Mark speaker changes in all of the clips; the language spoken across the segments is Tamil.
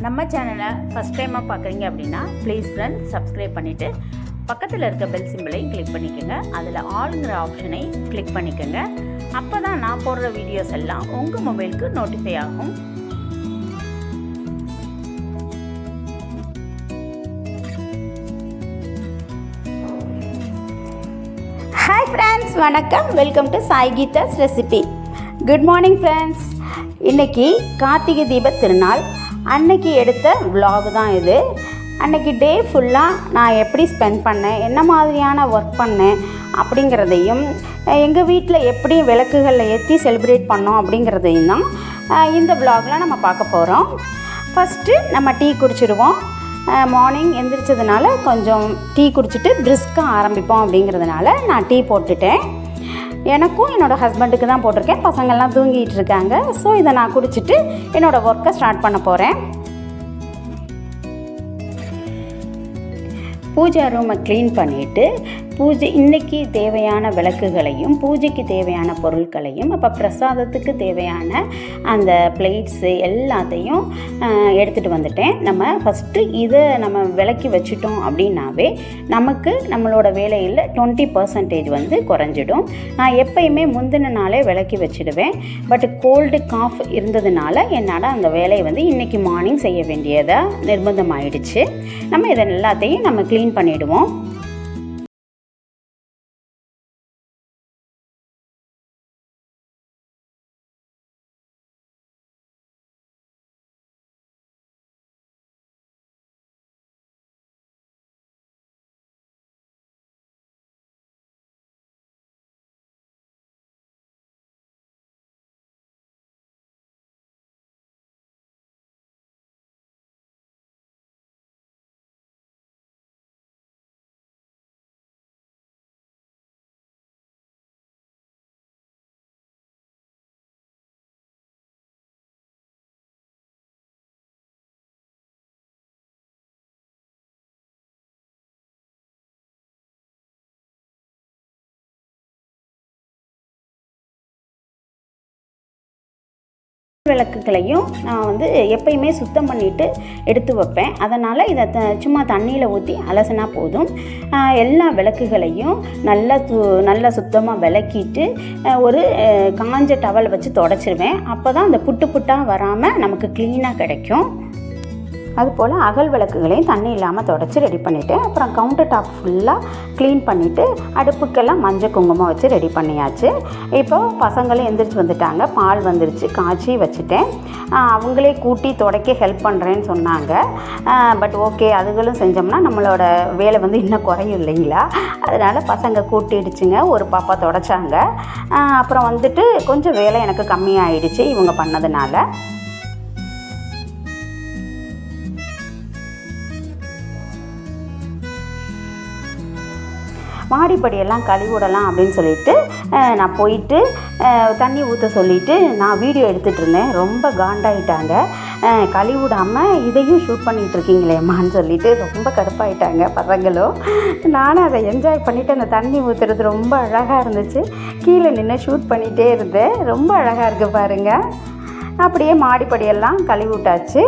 Speaker 1: நம்ம சேனலை ஃபஸ்ட் டைமாக பார்க்குறீங்க அப்படின்னா ப்ளீஸ் ஃப்ரெண்ட்ஸ் சப்ஸ்கிரைப் பண்ணிவிட்டு பக்கத்தில் இருக்க பெல் சிம்பிளையும் கிளிக் பண்ணிக்கோங்க. அதில் ஆளுங்கிற ஆப்ஷனை கிளிக் பண்ணிக்கோங்க. அப்போ தான் நான் போடுற வீடியோஸ் எல்லாம் உங்கள் மொபைலுக்கு நோட்டிஃபை ஆகும். ஹாய் ஃப்ரெண்ட்ஸ், வணக்கம். Welcome to Sai Geetha's recipe. Good morning friends. இன்றைக்கி கார்த்திகை தீப திருநாள் அன்னைக்கு எடுத்த விலாக் தான் இது. அன்றைக்கி டே ஃபுல்லாக நான் எப்படி ஸ்பெண்ட் பண்ணேன், என்ன மாதிரியான ஒர்க் பண்ணேன் அப்படிங்கிறதையும், எங்கள் வீட்டில் எப்படி விளக்குகளில் ஏற்றி செலிப்ரேட் பண்ணோம் அப்படிங்கிறதையும் தான் இந்த விலாகில் நம்ம பார்க்க போகிறோம். ஃபஸ்ட்டு நம்ம டீ குடிச்சிடுவோம். மார்னிங் எந்திரிச்சதுனால கொஞ்சம் டீ குடிச்சிட்டு பிரிஸ்காக ஆரம்பிப்போம் அப்படிங்கிறதுனால நான் டீ போட்டுட்டேன். எனக்கும் என்னோடய ஹஸ்பண்டுக்கு தான் போட்டிருக்கேன். பசங்கள்லாம் தூங்கிட்டு இருக்காங்க. ஸோ இதை நான் குடிச்சிட்டு என்னோடய ஒர்க்கை ஸ்டார்ட் பண்ண போகிறேன். பூஜை ரூமை க்ளீன் பண்ணிவிட்டு இன்றைக்கி தேவையான விளக்குகளையும் பூஜைக்கு தேவையான பொருட்களையும் அப்போ பிரசாதத்துக்கு தேவையான அந்த பிளேட்ஸு எல்லாத்தையும் எடுத்துகிட்டு வந்துட்டேன். நம்ம ஃபஸ்ட்டு இதை நம்ம விளக்கி வச்சுட்டோம் அப்படின்னாவே நமக்கு நம்மளோட வேலையில் 20% வந்து குறைஞ்சிடும். நான் எப்பயுமே முந்தின நாளே விளக்கி வச்சுடுவேன். பட் கோல்டு காஃப் இருந்ததுனால என்னால் அந்த வேலையை வந்து இன்றைக்கி மார்னிங் செய்ய வேண்டியதாக நிர்பந்தம் ஆயிடுச்சு. நம்ம இதை எல்லாத்தையும் நம்ம க்ளீன் பண்ணிவிடுவோம். விளக்குகளையும் நான் வந்து எப்பயுமே சுத்தம் பண்ணிவிட்டு எடுத்து வைப்பேன். அதனால் இதை சும்மா தண்ணியில் ஊற்றி அலசினா போதும். எல்லா விளக்குகளையும் நல்லா சுத்தமாக விளக்கிட்டு ஒரு காஞ்ச டவல் வச்சு தொடச்சிருவேன். அப்போ தான் அந்த புட்டு புட்டாக வராமல் நமக்கு க்ளீனாக கிடைக்கும். அதுபோல் அகல் விளக்குகளையும் தண்ணி இல்லாமல் தொடச்சி ரெடி பண்ணிவிட்டேன். அப்புறம் கவுண்டர் டாப் ஃபுல்லாக க்ளீன் பண்ணிவிட்டு அடுப்புக்கெல்லாம் மஞ்சள் குங்குமம் வச்சு ரெடி பண்ணியாச்சு. இப்போ பசங்களும் எந்திரிச்சு வந்துட்டாங்க. பால் வந்துருச்சு, காய்ச்சி வச்சுட்டேன். அவங்களே கூட்டி துடைக்க ஹெல்ப் பண்ணுறேன்னு சொன்னாங்க. பட் ஓகே, அதுகளும் செஞ்சோம்னா நம்மளோட வேலை வந்து இன்னும் குறையும் இல்லைங்களா? அதனால் பசங்க கூட்டிடுச்சுங்க. ஒரு பாப்பா துடைச்சாங்க. அப்புறம் வந்துட்டு கொஞ்சம் வேலை எனக்கு கம்மியாகிடுச்சு இவங்க பண்ணதுனால. மாடிப்படியெல்லாம் கழுவிடலாம் அப்படின்னு சொல்லிட்டு நான் போயிட்டு தண்ணி ஊற்ற சொல்லிவிட்டு நான் வீடியோ எடுத்துகிட்டு இருந்தேன். ரொம்ப காண்டாயிட்டாங்க. கழுவிடாமல் இதையும் ஷூட் பண்ணிகிட்டு இருக்கீங்களேம்மான்னு சொல்லிட்டு ரொம்ப கடுப்பாயிட்டாங்க பசங்களும். நானும் அதை என்ஜாய் பண்ணிவிட்டு அந்த தண்ணி ஊற்றுறது ரொம்ப அழகாக இருந்துச்சு. கீழே நின்று ஷூட் பண்ணிகிட்டே இருந்தேன். ரொம்ப அழகாக இருக்குது பாருங்கள். அப்படியே மாடிப்படியெல்லாம் கழுவி விட்டாச்சு.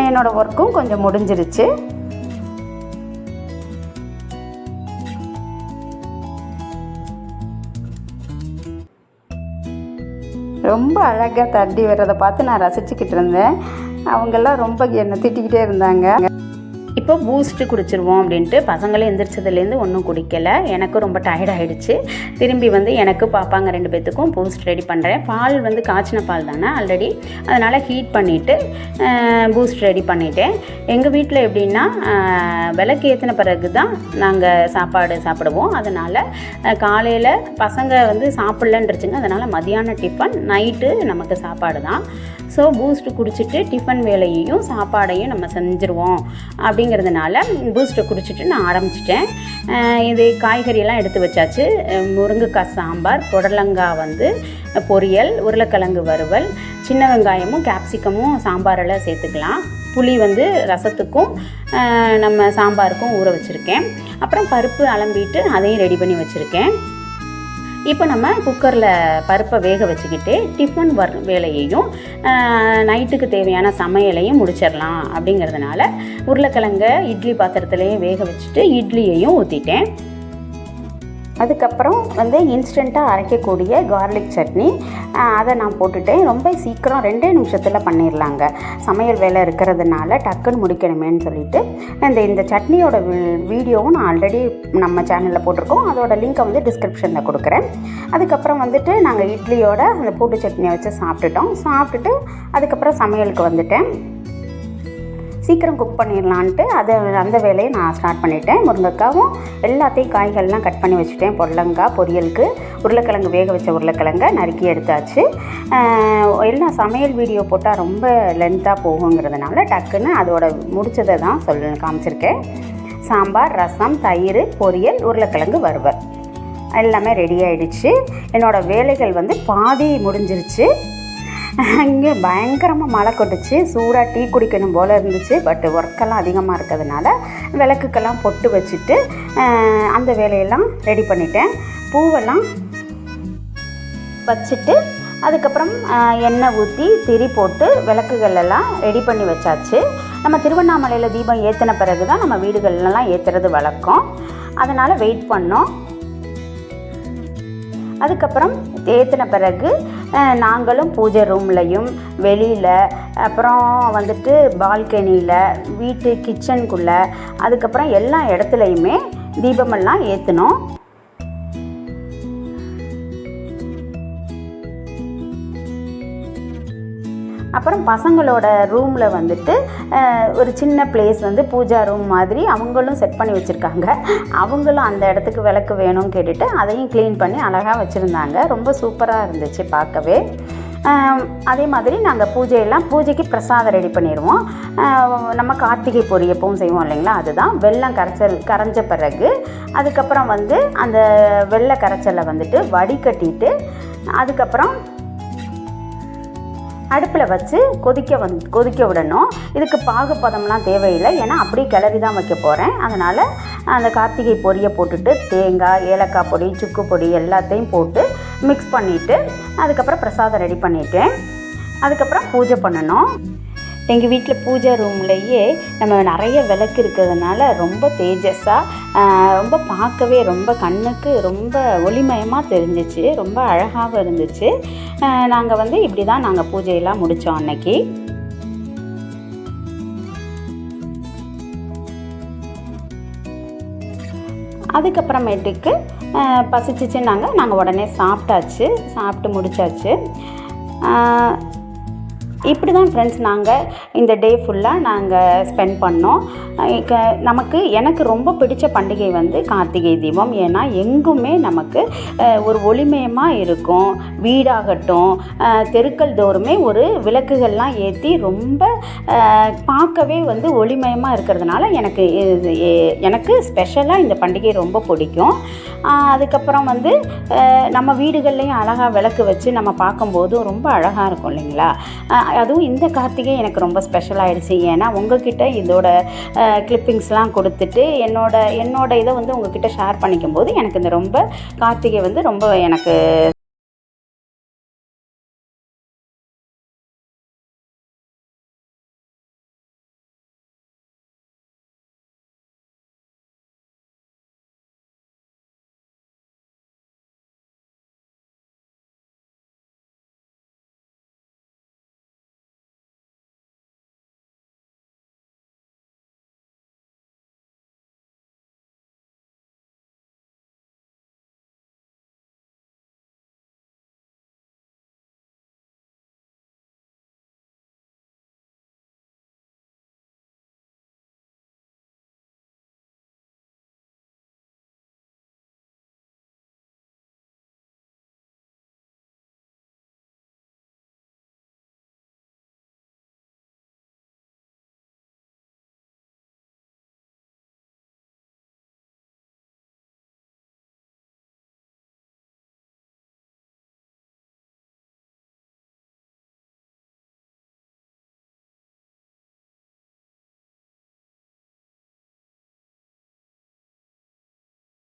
Speaker 1: என்னோடய ஒர்க்கும் கொஞ்சம் முடிஞ்சிருச்சு. ரொம்ப அழகாக தண்ணி வர்றதை பார்த்து நான் ரசிச்சுக்கிட்டு இருந்தேன். அவங்கெல்லாம் ரொம்ப என்னை திட்டிக்கிட்டே இருந்தாங்க. இப்போ பூஸ்ட்டு குடிச்சிருவோம் அப்படின்ட்டு பசங்களே எந்திரிச்சதுலேருந்து ஒன்றும் குடிக்கலை. எனக்கும் ரொம்ப டயர்டாகிடுச்சு. திரும்பி வந்து எனக்கு பாப்பாங்க 2 பேர்த்துக்கும் பூஸ்ட் ரெடி பண்ணுறேன். பால் வந்து காய்ச்சின பால் தானே ஆல்ரெடி, அதனால் ஹீட் பண்ணிவிட்டு பூஸ்ட் ரெடி பண்ணிட்டேன். எங்கள் வீட்டில் எப்படின்னா விளக்கு ஏற்றின பிறகு தான் நாங்கள் சாப்பாடு சாப்பிடுவோம். அதனால் காலையில் பசங்க வந்து சாப்பிட்லன்றுச்சுங்க. அதனால் மதியான டிஃபன், நைட்டு நமக்கு சாப்பாடு தான். ஸோ பூஸ்ட்டு குடிச்சிட்டு டிஃபன் வேலையையும் சாப்பாடையும் நம்ம செஞ்சுருவோம் அப்படிங்கிறதுனால பூஸ்ட்டை குடிச்சிட்டு நான் ஆரம்பிச்சிட்டேன். இது காய்கறியெல்லாம் எடுத்து வச்சாச்சு. முருங்கைக்காய் சாம்பார், புடலங்காய் வந்து பொரியல், உருளைக்கிழங்கு வறுவல், சின்ன வெங்காயமும் கேப்சிகமும் சாம்பாரில் சேர்த்துக்கலாம். புளி வந்து ரசத்துக்கும் நம்ம சாம்பாருக்கும் ஊற வச்சுருக்கேன். அப்புறம் பருப்பு அலம்பிட்டு அதையும் ரெடி பண்ணி வச்சுருக்கேன். இப்போ நம்ம குக்கரில் பருப்பை வேக வச்சுக்கிட்டு டிஃபன் வேலையையும் நைட்டுக்கு தேவையான சமையலையும் முடிச்சிடலாம் அப்படிங்கிறதுனால உருளைக்கிழங்க இட்லி பாத்திரத்துலேயே வேக வச்சுட்டு இட்லியையும் ஊற்றிட்டேன். அதுக்கப்புறம் இன்ஸ்டண்ட்டாக அரைக்கக்கூடிய கார்லிக் சட்னி அதை நான் போட்டுட்டேன். ரொம்ப சீக்கிரம் 2 நிமிஷத்தில் பண்ணிடலாங்க. சமையல் வேலை இருக்கிறதுனால டக்குன்னு முடிக்கணுமேன்னு சொல்லிட்டு இந்த சட்னியோட வீடியோவும் நான் ஆல்ரெடி நம்ம சேனலில் போட்டிருக்கோம். அதோட லிங்க்கை டிஸ்கிரிப்ஷனில் கொடுக்குறேன். அதுக்கப்புறம் நாங்கள் இட்லியோட அந்த பூண்டு சட்னியை வச்சு சாப்பிட்டுட்டு அதுக்கப்புறம் சமையலுக்கு வந்துட்டேன். சீக்கிரம் குக் பண்ணிடலான்ட்டு அந்த வேலையை நான் ஸ்டார்ட் பண்ணிட்டேன். முருங்கைக்காவும் எல்லாத்தையும் காய்கள்லாம் கட் பண்ணி வச்சுட்டேன். பொடலங்காய் பொரியலுக்கு, உருளைக்கிழங்கு வேக வச்ச உருளைக்கிழங்க நறுக்கி எடுத்தாச்சு. எல்லாம் சமையல் வீடியோ போட்டால் ரொம்ப லென்த்தாக போகுங்கிறதுனால டக்குன்னு அதோட முடிச்சதை தான் காமிச்சிருக்கேன். சாம்பார், ரசம், தயிர், பொரியல், உருளைக்கிழங்கு வறுவல் எல்லாமே ரெடி ஆகிடுச்சு. என்னோடய வேலைகள் பாதி முடிஞ்சிருச்சு. இங்கே பயங்கரமாக மழை கொட்டுச்சு. சூடாக டீ குடிக்கணும் போல் இருந்துச்சு. பட் ஒர்க்கெல்லாம் அதிகமாக இருக்கிறதுனால விளக்குக்கெல்லாம் பொட்டு வச்சுட்டு அந்த வேலையெல்லாம் ரெடி பண்ணிட்டேன். பூவெல்லாம் வச்சுட்டு அதுக்கப்புறம் எண்ணெய் ஊற்றி திரி போட்டு விளக்குகளெல்லாம் ரெடி பண்ணி வச்சாச்சு. நம்ம திருவண்ணாமலையில் தீபம் ஏற்றின பிறகு தான் நம்ம வீடுகள்லாம் ஏற்றுறது வழக்கம். அதனால் வெயிட் பண்ணோம். அதுக்கப்புறம் ஏற்றின பிறகு நாங்களும் பூஜை ரூம்லையும் வெளியில் அப்புறம் பால்கனியில் வீட்டு கிச்சனுக்குள்ளே அதுக்கப்புறம் எல்லா இடத்துலையுமே தீபமெல்லாம் ஏற்றினோம். அப்புறம் பசங்களோட ரூமில் ஒரு சின்ன பிளேஸ் பூஜா ரூம் மாதிரி அவங்களும் செட் பண்ணி வச்சுருக்காங்க. அவங்களும் அந்த இடத்துக்கு விளக்கு வேணும்னு கேட்டுட்டு அதையும் க்ளீன் பண்ணி அழகாக வச்சுருந்தாங்க. ரொம்ப சூப்பராக இருந்துச்சு பார்க்கவே. அதே மாதிரி நாங்கள் பூஜைக்கு பிரசாதம் ரெடி பண்ணிடுவோம். நம்ம கார்த்திகை பொரி எப்பவும் செய்வோம் இல்லைங்களா, அதுதான் வெல்லம் கரைஞ்ச பிறகு அதுக்கப்புறம் அந்த வெள்ளை கரைச்சலை வடிகட்டிட்டு அதுக்கப்புறம் அடுப்பில் வச்சு கொதிக்க விடணும். இதுக்கு பாகுபதம்லாம் தேவையில்லை, ஏன்னா அப்படியே கிளறி தான் வைக்க போகிறேன். அதனால் அந்த கார்த்திகை பொரியை போட்டுட்டு தேங்காய், ஏலக்காய் பொடி, சுக்கு பொடி எல்லாத்தையும் போட்டு மிக்ஸ் பண்ணிவிட்டு அதுக்கப்புறம் பிரசாதம் ரெடி பண்ணிவிட்டேன். அதுக்கப்புறம் பூஜை பண்ணணும். எங்கள் வீட்டில் பூஜை ரூம்லேயே நம்ம நிறைய விளக்கு இருக்கிறதுனால ரொம்ப தேஜஸாக ரொம்ப பார்க்கவே ரொம்ப கண்ணுக்கு ரொம்ப ஒளிமயமாக தெரிஞ்சிச்சு. ரொம்ப அழகாகவும் இருந்துச்சு. நாங்கள் இப்படி தான் நாங்கள் பூஜையெல்லாம் முடித்தோம் அன்னைக்கு. அதுக்கப்புறமேட்டுக்கு பசிச்சிச்சு. நாங்கள் உடனே சாப்பிட்டு முடித்தாச்சு. இப்படி தான் ஃப்ரெண்ட்ஸ் நாங்கள் இந்த டே ஃபுல்லாக நாங்கள் ஸ்பெண்ட் பண்ணோம். எனக்கு ரொம்ப பிடிச்ச பண்டிகை கார்த்திகை தீபம். ஏன்னா எங்குமே நமக்கு ஒரு ஒளிமயமாக இருக்கும். வீடாகட்டும், தெருக்கள் தோறுமே ஒரு விளக்குகள்லாம் ஏற்றி ரொம்ப பார்க்கவே ஒளிமயமாக இருக்கிறதுனால எனக்கு ஸ்பெஷலாக இந்த பண்டிகை ரொம்ப பிடிக்கும். அதுக்கப்புறம் நம்ம வீடுகள்லேயும் அழகாக விளக்கு வச்சு நம்ம பார்க்கும்போதும் ரொம்ப அழகாக இருக்கும் இல்லைங்களா. அதுவும் இந்த கார்த்திகை எனக்கு ரொம்ப ஸ்பெஷலாகிடுச்சு. ஏன்னா உங்ககிட்ட இதோட கிளிப்பிங்ஸ்லாம் கொடுத்துட்டு என்னோட இதை உங்ககிட்ட ஷேர் பண்ணிக்கும் போது எனக்கு இந்த ரொம்ப கார்த்திகை ரொம்ப எனக்கு